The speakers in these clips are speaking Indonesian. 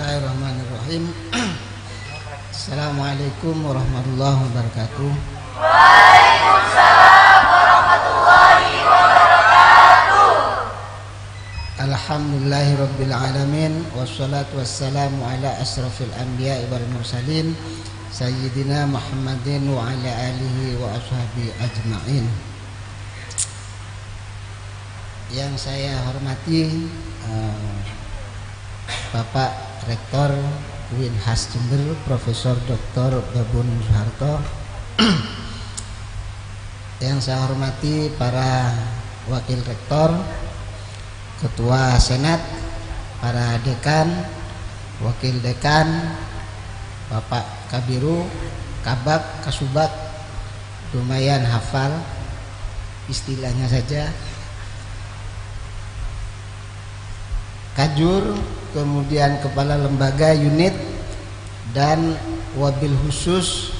Bismillahirrahmanirrahim. Assalamualaikum warahmatullahi wabarakatuh. Waalaikumsalam warahmatullahi wabarakatuh. Alhamdulillahirabbil alamin wassalatu wassalamu ala asrafil anbiya'i wal mursalin sayyidina Muhammadin wa ala alihi wa ashabihi ajma'in. Yang saya hormati Bapak Rektor UINHAS Jember Profesor Dr. Babun Soeharto. Yang saya hormati para wakil rektor, ketua senat, para dekan, wakil dekan, Bapak Kabiru, Kabak, Kasubag, lumayan hafal istilahnya saja, Kajur, kemudian kepala lembaga unit, dan wabil khusus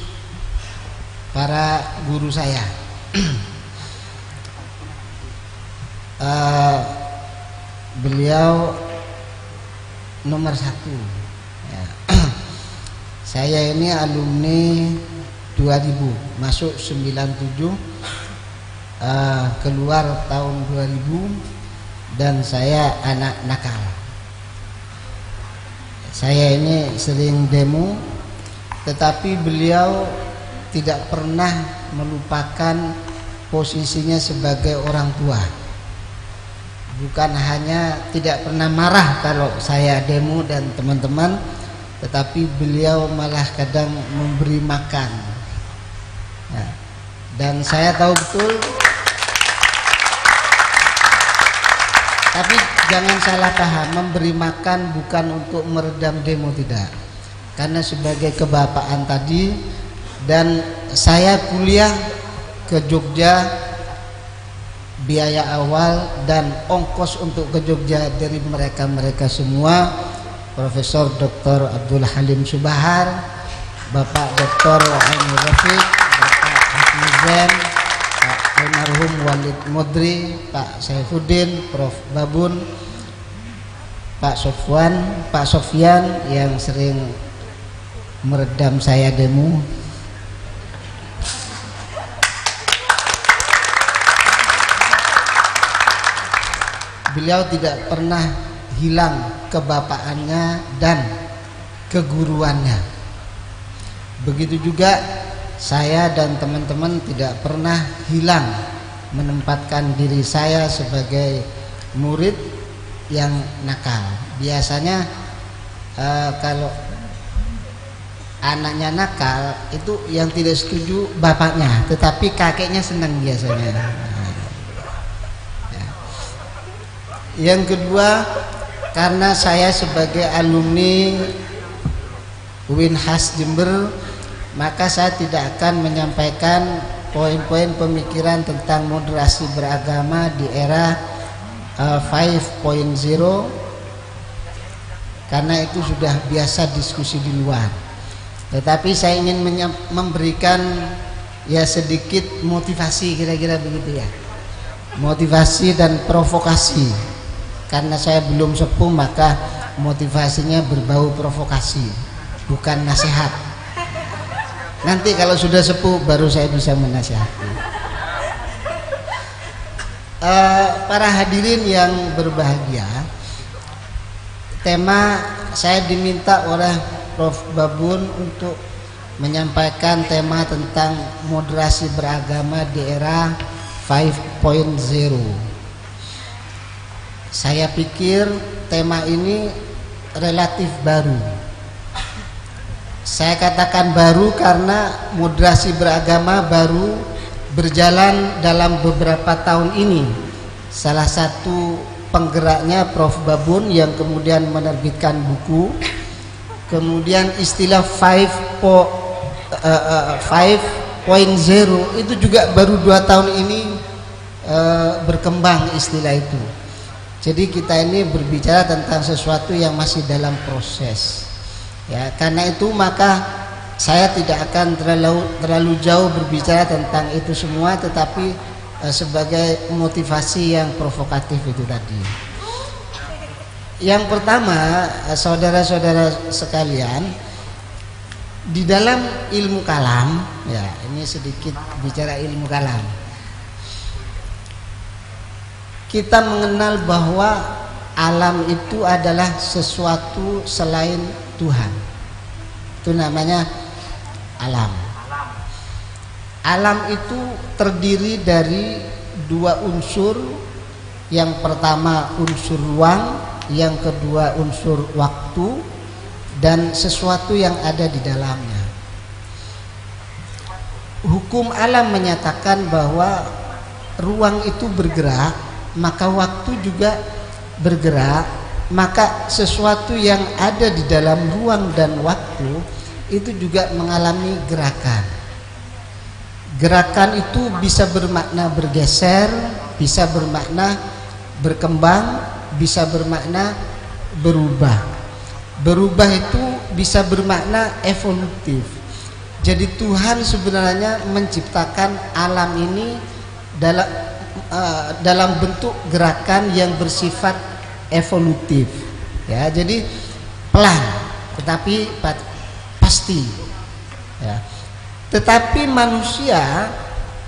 para guru saya. Beliau nomor 1 ya. Saya ini alumni 2000, masuk 97, keluar tahun 2000, dan saya anak nakal. Saya ini sering demo, tetapi beliau tidak pernah melupakan posisinya sebagai orang tua. Bukan hanya tidak pernah marah kalau saya demo dan teman-teman, tetapi beliau malah kadang memberi makan ya. Dan saya tahu betul, tapi jangan salah paham, memberi makan bukan untuk meredam demo, tidak. Karena sebagai kebapaan tadi, dan saya kuliah ke Jogja, biaya awal dan ongkos untuk ke Jogja dari mereka semua, Profesor Dr. Abdul Halim Subahar, Bapak Dr. Ainur Rafiq, Bapak Hafnizen, Pak almarhum Walid Modri, Pak Saifuddin, Prof. Babun, Pak Sofyan yang sering meredam saya demo. Beliau tidak pernah hilang kebapaannya dan keguruannya. Begitu juga saya dan teman-teman tidak pernah hilang menempatkan diri saya sebagai murid yang nakal. Biasanya kalau anaknya nakal itu yang tidak setuju bapaknya, tetapi kakeknya senang biasanya. Yang kedua, karena saya sebagai alumni UINHAS Jember, maka saya tidak akan menyampaikan poin-poin pemikiran tentang moderasi beragama di era 5.0, karena itu sudah biasa diskusi di luar. Tetapi saya ingin memberikan ya sedikit motivasi, kira-kira begitu ya, motivasi dan provokasi. Karena saya belum sepuh, maka motivasinya berbau provokasi, bukan nasihat. Nanti kalau sudah sepuh baru saya bisa menasihati. Para hadirin yang berbahagia, tema saya diminta oleh Prof. Babun untuk menyampaikan tema tentang moderasi beragama di era 5.0. Saya pikir tema ini relatif baru. Saya katakan baru karena moderasi beragama baru berjalan dalam beberapa tahun ini. Salah satu penggeraknya Prof. Babun yang kemudian menerbitkan buku. Kemudian istilah 5.0 itu juga baru 2 tahun ini berkembang istilah itu. Jadi kita ini berbicara tentang sesuatu yang masih dalam proses. Ya, karena itu maka saya tidak akan terlalu jauh berbicara tentang itu semua, tetapi sebagai motivasi yang provokatif itu tadi. Yang pertama, saudara-saudara sekalian, di dalam ilmu kalam, ya ini sedikit bicara ilmu kalam, kita mengenal bahwa alam itu adalah sesuatu selain Tuhan. Itu namanya alam. Alam itu terdiri dari dua unsur. Yang pertama unsur ruang, yang kedua unsur waktu, dan sesuatu yang ada di dalamnya. Hukum alam menyatakan bahwa ruang itu bergerak, maka waktu juga bergerak, maka sesuatu yang ada di dalam ruang dan waktu itu juga mengalami gerakan. Gerakan itu bisa bermakna bergeser, bisa bermakna berkembang, bisa bermakna berubah. Berubah itu bisa bermakna evolutif. Jadi Tuhan sebenarnya menciptakan alam ini dalam bentuk gerakan yang bersifat evolutif, ya. Jadi pelan tetapi pasti, ya. Tetapi manusia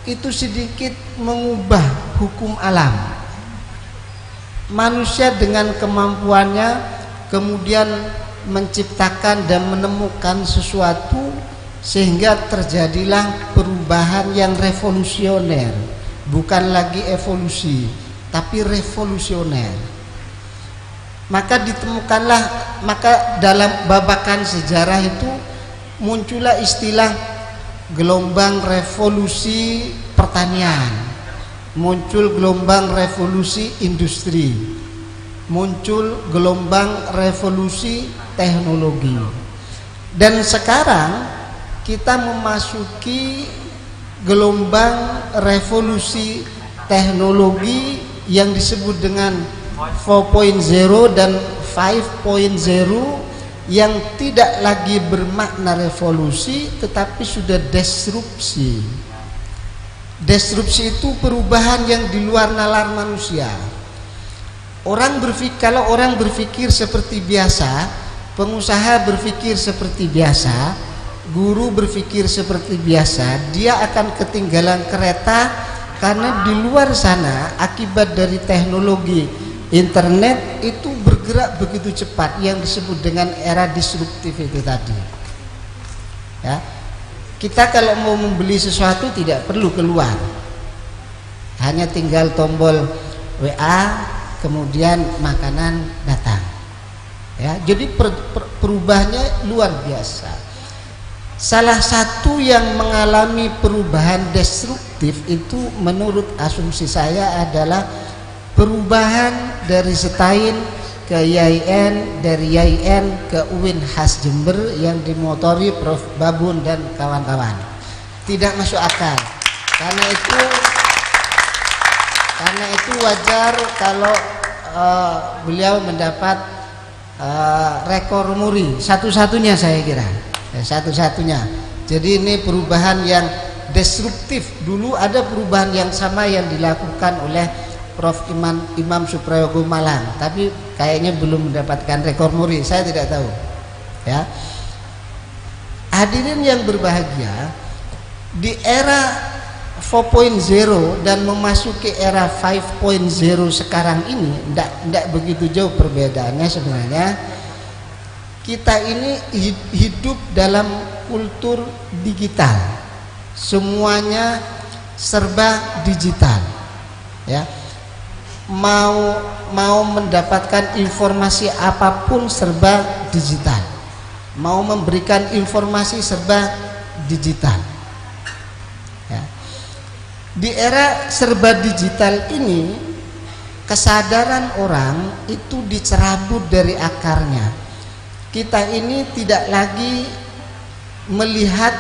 itu sedikit mengubah hukum alam. Manusia dengan kemampuannya kemudian menciptakan dan menemukan sesuatu sehingga terjadilah perubahan yang revolusioner. Bukan lagi evolusi, tapi revolusioner. Maka dalam babakan sejarah itu muncullah istilah gelombang revolusi pertanian, muncul gelombang revolusi industri, muncul gelombang revolusi teknologi. Dan sekarang kita memasuki gelombang revolusi teknologi yang disebut dengan 4.0 dan 5.0, yang tidak lagi bermakna revolusi tetapi sudah disrupsi. Disrupsi itu perubahan yang di luar nalar manusia. Kalau orang berpikir seperti biasa, pengusaha berpikir seperti biasa, guru berpikir seperti biasa, dia akan ketinggalan kereta, karena di luar sana akibat dari teknologi internet itu bergerak begitu cepat, yang disebut dengan era disruptif itu tadi, ya. Kita kalau mau membeli sesuatu tidak perlu keluar, hanya tinggal tombol WA, kemudian makanan datang, ya. Jadi perubahannya luar biasa. Salah satu yang mengalami perubahan destruktif itu menurut asumsi saya adalah perubahan dari Setain ke YIN, dari YIN ke UIN Khas Jember yang dimotori Prof. Babun dan kawan-kawan. Tidak masuk akal. Karena itu wajar kalau beliau mendapat rekor muri, satu-satunya saya kira. Satu-satunya. Jadi ini perubahan yang destruktif. Dulu ada perubahan yang sama yang dilakukan oleh Prof. Imam Suprayogo Malang, tapi kayaknya belum mendapatkan rekor muri, saya tidak tahu, ya. Hadirin yang berbahagia, di era 4.0 dan memasuki era 5.0 sekarang ini tidak begitu jauh perbedaannya sebenarnya. Kita ini hidup dalam kultur digital, semuanya serba digital, ya. Mau mendapatkan informasi apapun serba digital, mau memberikan informasi serba digital, ya. Di era serba digital ini kesadaran orang itu dicerabut dari akarnya. Kita ini tidak lagi melihat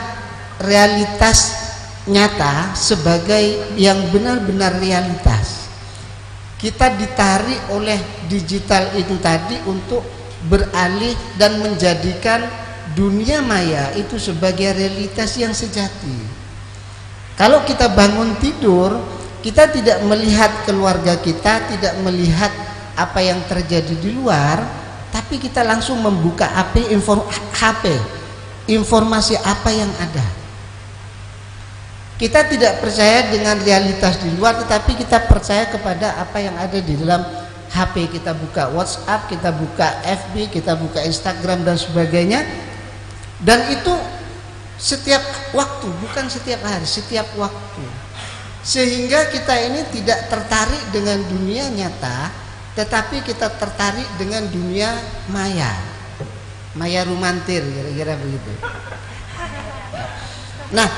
realitas nyata sebagai yang benar-benar realitas. Kita ditarik oleh digital itu tadi untuk beralih dan menjadikan dunia maya itu sebagai realitas yang sejati. Kalau kita bangun tidur, kita tidak melihat keluarga kita, tidak melihat apa yang terjadi di luar, tapi kita langsung membuka HP, informasi apa yang ada. Kita tidak percaya dengan realitas di luar, tetapi kita percaya kepada apa yang ada di dalam HP. Kita buka WhatsApp, kita buka FB, kita buka Instagram dan sebagainya, dan itu setiap waktu, bukan setiap hari, setiap waktu. Sehingga kita ini tidak tertarik dengan dunia nyata, tetapi kita tertarik dengan dunia maya romantis, kira-kira begitu. Nah,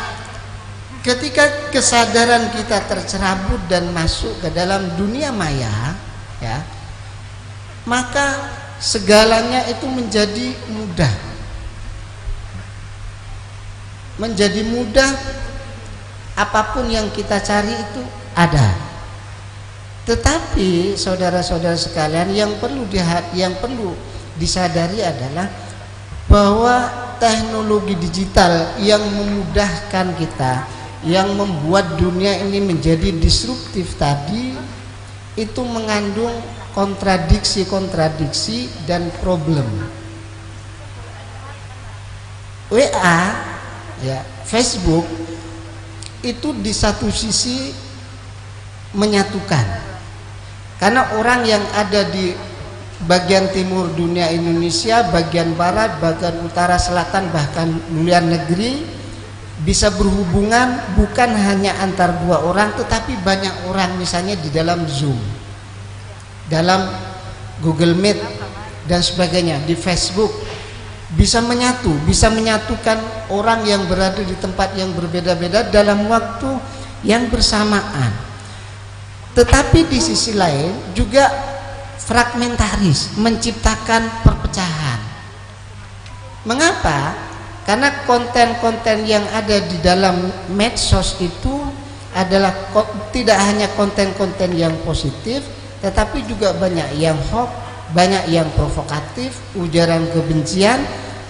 ketika kesadaran kita tercerabut dan masuk ke dalam dunia maya, ya, maka segalanya itu menjadi mudah. Menjadi mudah, apapun yang kita cari itu ada. Tetapi saudara-saudara sekalian, yang perlu disadari adalah bahwa teknologi digital yang memudahkan kita, yang membuat dunia ini menjadi disruptif tadi, itu mengandung kontradiksi dan problem. WA, ya, Facebook itu di satu sisi menyatukan, karena orang yang ada di bagian timur dunia Indonesia, bagian barat, bagian utara, selatan, bahkan luar negeri bisa berhubungan bukan hanya antar dua orang, tetapi banyak orang, misalnya di dalam Zoom, dalam Google Meet dan sebagainya, di Facebook, bisa menyatukan orang yang berada di tempat yang berbeda-beda dalam waktu yang bersamaan. Tetapi di sisi lain juga fragmentaris, menciptakan perpecahan. Mengapa? Karena konten-konten yang ada di dalam medsos itu adalah tidak hanya konten-konten yang positif, tetapi juga banyak yang hoax, banyak yang provokatif, ujaran kebencian,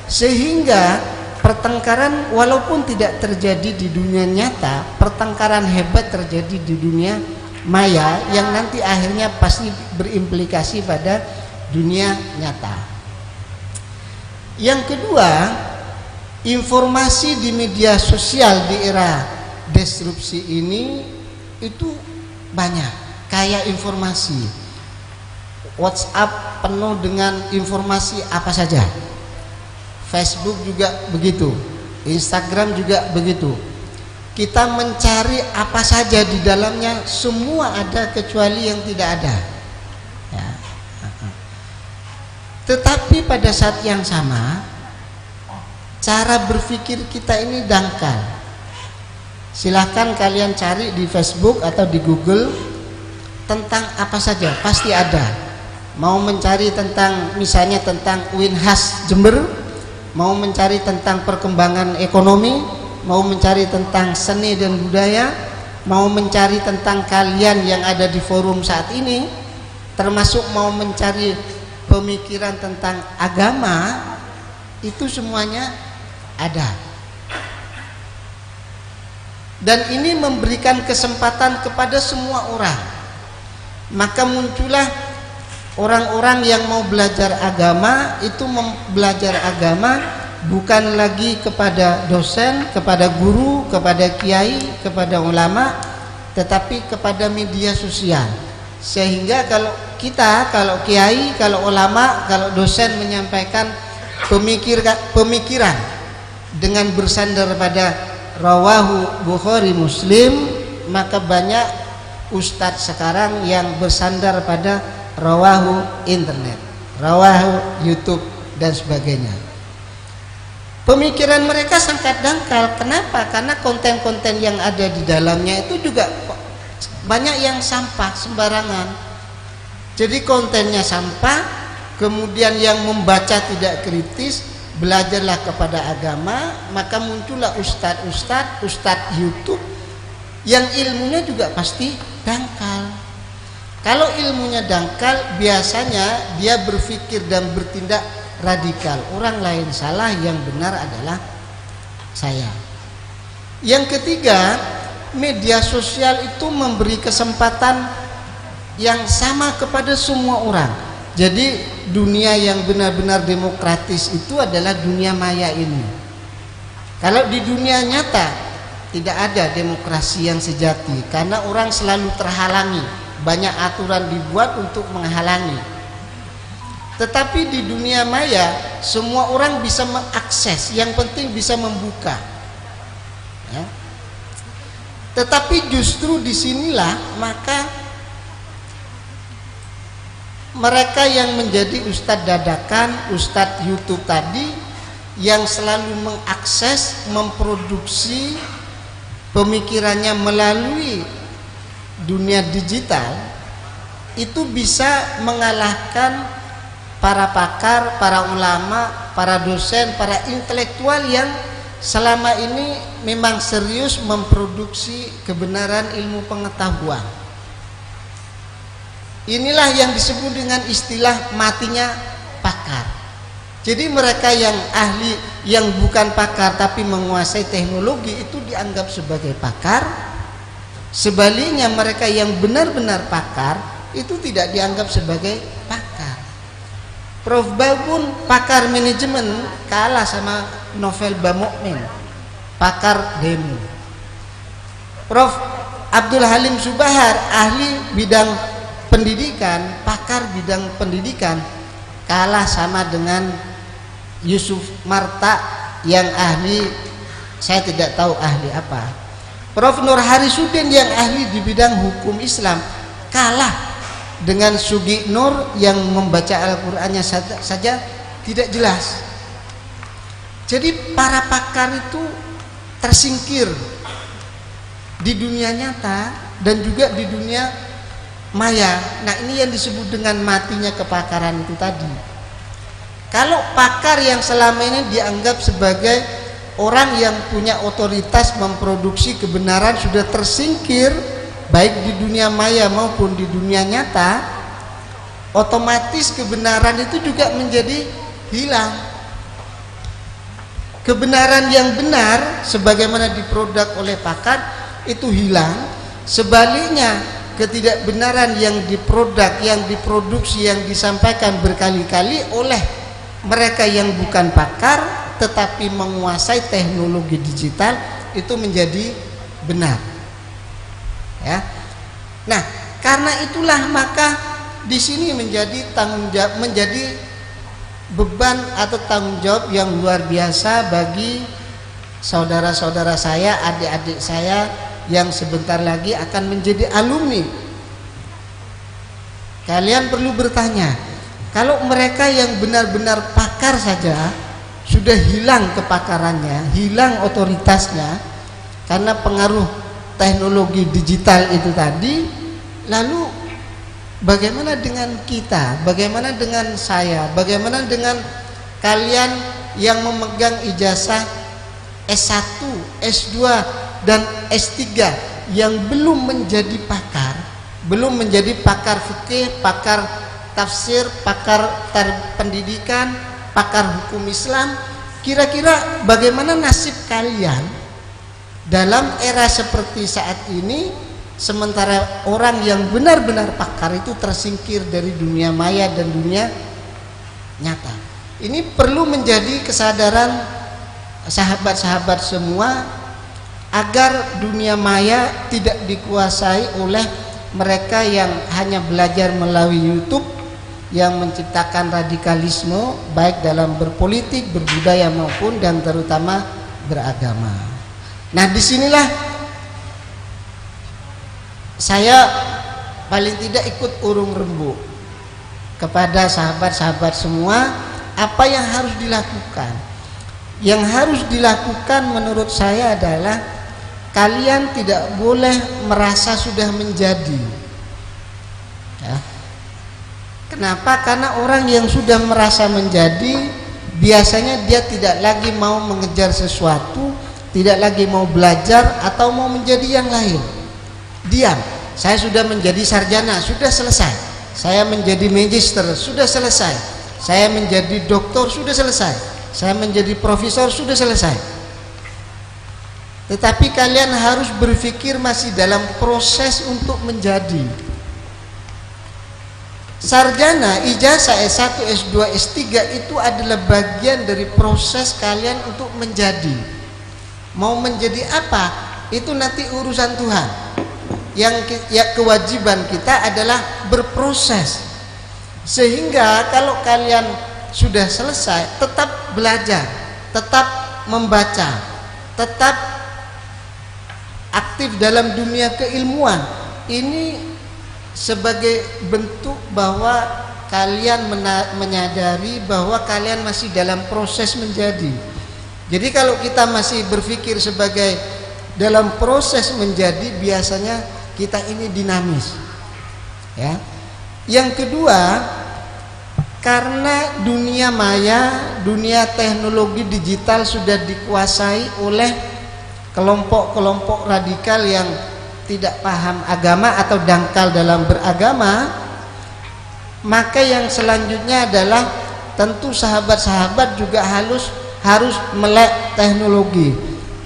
sehingga pertengkaran walaupun tidak terjadi di dunia nyata, pertengkaran hebat terjadi di dunia maya yang nanti akhirnya pasti berimplikasi pada dunia nyata. Yang kedua, informasi di media sosial di era disrupsi ini itu banyak, kaya informasi. WhatsApp penuh dengan informasi apa saja, Facebook juga begitu, Instagram juga begitu. Kita mencari apa saja di dalamnya, semua ada kecuali yang tidak ada, ya. Tetapi pada saat yang sama, cara berpikir kita ini dangkal. Silahkan kalian cari di Facebook atau di Google tentang apa saja, pasti ada. Mau mencari tentang, misalnya tentang UIN khas Jember, mau mencari tentang perkembangan ekonomi, mau mencari tentang seni dan budaya, mau mencari tentang kalian yang ada di forum saat ini, termasuk mau mencari pemikiran tentang agama, itu semuanya ada. Dan ini memberikan kesempatan kepada semua orang. Maka muncullah orang-orang yang mau belajar agama, itu belajar agama bukan lagi kepada dosen, kepada guru, kepada kiai, kepada ulama, tetapi kepada media sosial. Sehingga kalau kiai, kalau ulama, kalau dosen menyampaikan pemikiran dengan bersandar pada rawahu Bukhari Muslim, maka banyak ustadz sekarang yang bersandar pada rawahu internet, rawahu YouTube dan sebagainya. Pemikiran mereka sangat dangkal. Kenapa? Karena konten-konten yang ada di dalamnya itu juga banyak yang sampah sembarangan. Jadi kontennya sampah, kemudian yang membaca tidak kritis, belajarlah kepada agama, maka muncullah ustadz YouTube yang ilmunya juga pasti dangkal. Kalau ilmunya dangkal, biasanya dia berpikir dan bertindak radikal. Orang lain salah, yang benar adalah saya. Yang ketiga, media sosial itu memberi kesempatan yang sama kepada semua orang. Jadi dunia yang benar-benar demokratis itu adalah dunia maya ini. Kalau di dunia nyata tidak ada demokrasi yang sejati, karena orang selalu terhalangi, banyak aturan dibuat untuk menghalangi. Tetapi di dunia maya semua orang bisa mengakses, yang penting bisa membuka ya. Tetapi justru disinilah maka mereka yang menjadi ustadz dadakan, ustadz YouTube tadi, yang selalu mengakses, memproduksi pemikirannya melalui dunia digital, itu bisa mengalahkan para pakar, para ulama, para dosen, para intelektual yang selama ini memang serius memproduksi kebenaran ilmu pengetahuan. Inilah yang disebut dengan istilah matinya pakar. Jadi mereka yang ahli, yang bukan pakar tapi menguasai teknologi itu dianggap sebagai pakar. Sebaliknya mereka yang benar-benar pakar itu tidak dianggap sebagai pakar. Prof. Babun pakar manajemen kalah sama Novel Bamukmin, pakar demo. Prof. Abdul Halim Subahar ahli bidang pendidikan, pakar bidang pendidikan, kalah sama dengan Yusuf Marta yang ahli, saya tidak tahu ahli apa. Prof. Nur Harisudin yang ahli di bidang hukum Islam kalah dengan Sugi Nur yang membaca Al-Qur'annya saja tidak jelas. Jadi para pakar itu tersingkir di dunia nyata dan juga di dunia maya. Nah, ini yang disebut dengan matinya kepakaran itu tadi. Kalau pakar yang selama ini dianggap sebagai orang yang punya otoritas memproduksi kebenaran sudah tersingkir baik di dunia maya maupun di dunia nyata, otomatis kebenaran itu juga menjadi hilang. Kebenaran yang benar sebagaimana diproduk oleh pakar itu hilang. Sebaliknya, ketidakbenaran yang diproduk, yang diproduksi, yang disampaikan berkali-kali oleh mereka yang bukan pakar tetapi menguasai teknologi digital itu menjadi benar ya. Nah, karena itulah maka di sini menjadi tanggung jawab, menjadi beban atau tanggung jawab yang luar biasa bagi saudara-saudara saya, adik-adik saya yang sebentar lagi akan menjadi alumni. Kalian perlu bertanya, kalau mereka yang benar-benar pakar saja sudah hilang kepakarannya, hilang otoritasnya karena pengaruh teknologi digital itu tadi, lalu bagaimana dengan kita? Bagaimana dengan saya? Bagaimana dengan kalian yang memegang ijazah S1, S2 dan S3 yang belum menjadi pakar, belum menjadi pakar fikih, pakar tafsir, pakar pendidikan, pakar hukum Islam? Kira-kira bagaimana nasib kalian dalam era seperti saat ini, sementara orang yang benar-benar pakar itu tersingkir dari dunia maya dan dunia nyata? Ini perlu menjadi kesadaran sahabat-sahabat semua agar dunia maya tidak dikuasai oleh mereka yang hanya belajar melalui YouTube, yang menciptakan radikalisme baik dalam berpolitik, berbudaya maupun dan terutama beragama. Nah, disinilah saya paling tidak ikut urung rembuk kepada sahabat-sahabat semua apa yang harus dilakukan. Yang harus dilakukan menurut saya adalah kalian tidak boleh merasa sudah menjadi ya. Kenapa? Karena orang yang sudah merasa menjadi biasanya dia tidak lagi mau mengejar sesuatu, tidak lagi mau belajar atau mau menjadi yang lain. Diam. Saya sudah menjadi sarjana, sudah selesai. Saya menjadi magister, sudah selesai. Saya menjadi doktor, sudah selesai. Saya menjadi profesor, sudah selesai. Tetapi kalian harus berpikir masih dalam proses untuk menjadi. Sarjana, ijazah S1, S2, S3 itu adalah bagian dari proses kalian untuk menjadi. Mau menjadi apa? Itu nanti urusan Tuhan. Yang kewajiban kita adalah berproses. Sehingga kalau kalian sudah selesai, tetap belajar, tetap membaca, tetap aktif dalam dunia keilmuan. Ini sebagai bentuk bahwa kalian menyadari bahwa kalian masih dalam proses menjadi. Jadi kalau kita masih berpikir sebagai dalam proses menjadi, biasanya kita ini dinamis, ya. Yang kedua, karena dunia maya, dunia teknologi digital sudah dikuasai oleh kelompok-kelompok radikal yang tidak paham agama atau dangkal dalam beragama, maka yang selanjutnya adalah tentu sahabat-sahabat juga harus melek teknologi,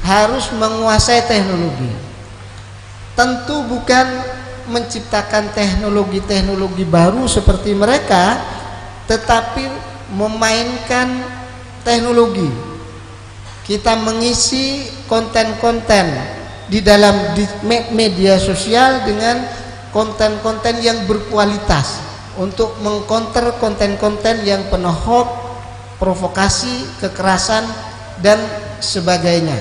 harus menguasai teknologi. Tentu bukan menciptakan teknologi-teknologi baru seperti mereka, tetapi memainkan teknologi. Kita mengisi konten-konten di dalam media sosial dengan konten-konten yang berkualitas untuk mengkonter konten-konten yang penuh hoax, provokasi, kekerasan dan sebagainya.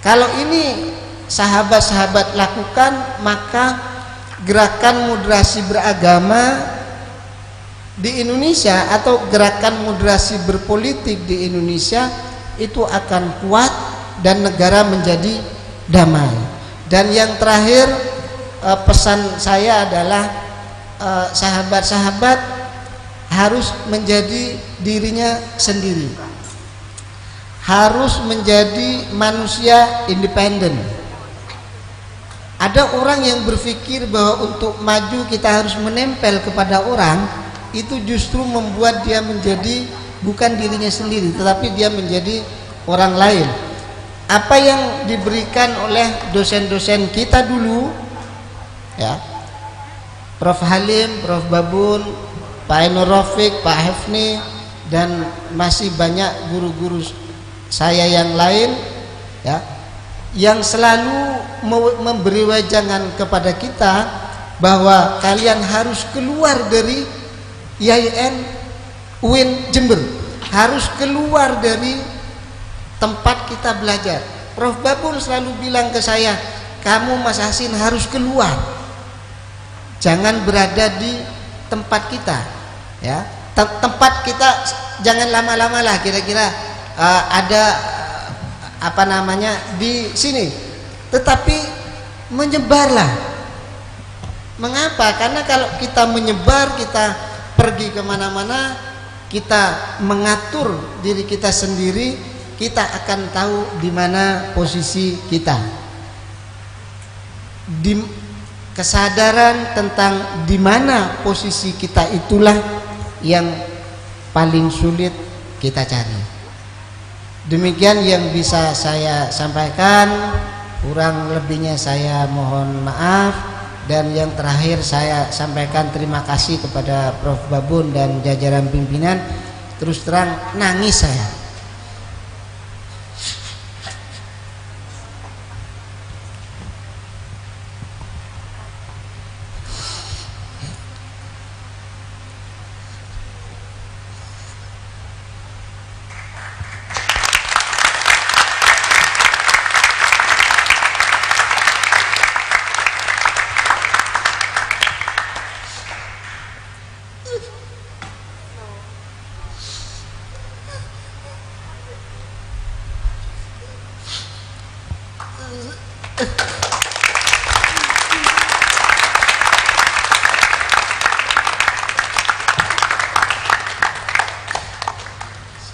Kalau ini sahabat-sahabat lakukan, maka gerakan moderasi beragama di Indonesia atau gerakan moderasi berpolitik di Indonesia itu akan kuat dan negara menjadi damai. Dan yang terakhir, pesan saya adalah sahabat-sahabat harus menjadi dirinya sendiri, harus menjadi manusia independen. Ada orang yang berpikir bahwa untuk maju kita harus menempel kepada orang, itu justru membuat dia menjadi bukan dirinya sendiri, tetapi dia menjadi orang lain. Apa yang diberikan oleh dosen-dosen kita dulu, ya, Prof. Halim, Prof. Babun, Pak Ainur Rafiq, Pak Hefni, dan masih banyak guru-guru saya yang lain, ya, yang selalu memberi wejangan kepada kita bahwa kalian harus keluar dari IAIN UIN Jember, harus keluar dari tempat kita belajar. Prof. Babun selalu bilang ke saya, kamu Mas Hasin harus keluar, jangan berada di tempat kita, ya. Tempat kita jangan lama-lama lah, kira-kira ada apa namanya di sini, tetapi menyebarlah. Mengapa? Karena kalau kita menyebar, kita pergi kemana-mana, kita mengatur diri kita sendiri, kita akan tahu di mana posisi kita. Kesadaran tentang di mana posisi kita itulah yang paling sulit kita cari. Demikian yang bisa saya sampaikan, kurang lebihnya saya mohon maaf. Dan yang terakhir saya sampaikan terima kasih kepada Prof. Babun dan jajaran pimpinan. Terus terang nangis saya.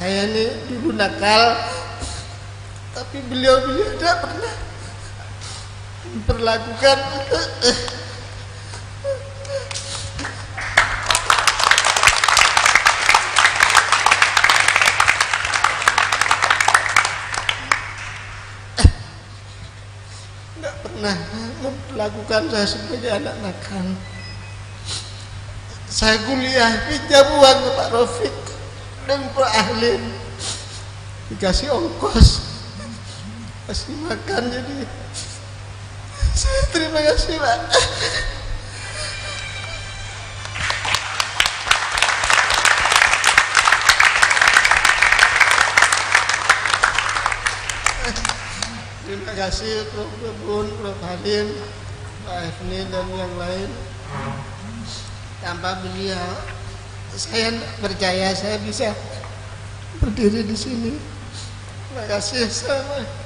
Saya ini dulu nakal, tapi beliau tidak pernah memperlakukan saya sebagai anak nakal. Saya kuliah pinjam uang ke Pak Rafiq dan Pak Ahlin, dikasih ongkos, kasih makan, jadi saya terima kasih Pak. Terima kasih Prof. Kebun, Prof. Halim, Pak Efni dan yang lain. Tanpa beliau, saya tidak percaya saya bisa berdiri di sini. Terima kasih. Assalamualaikum.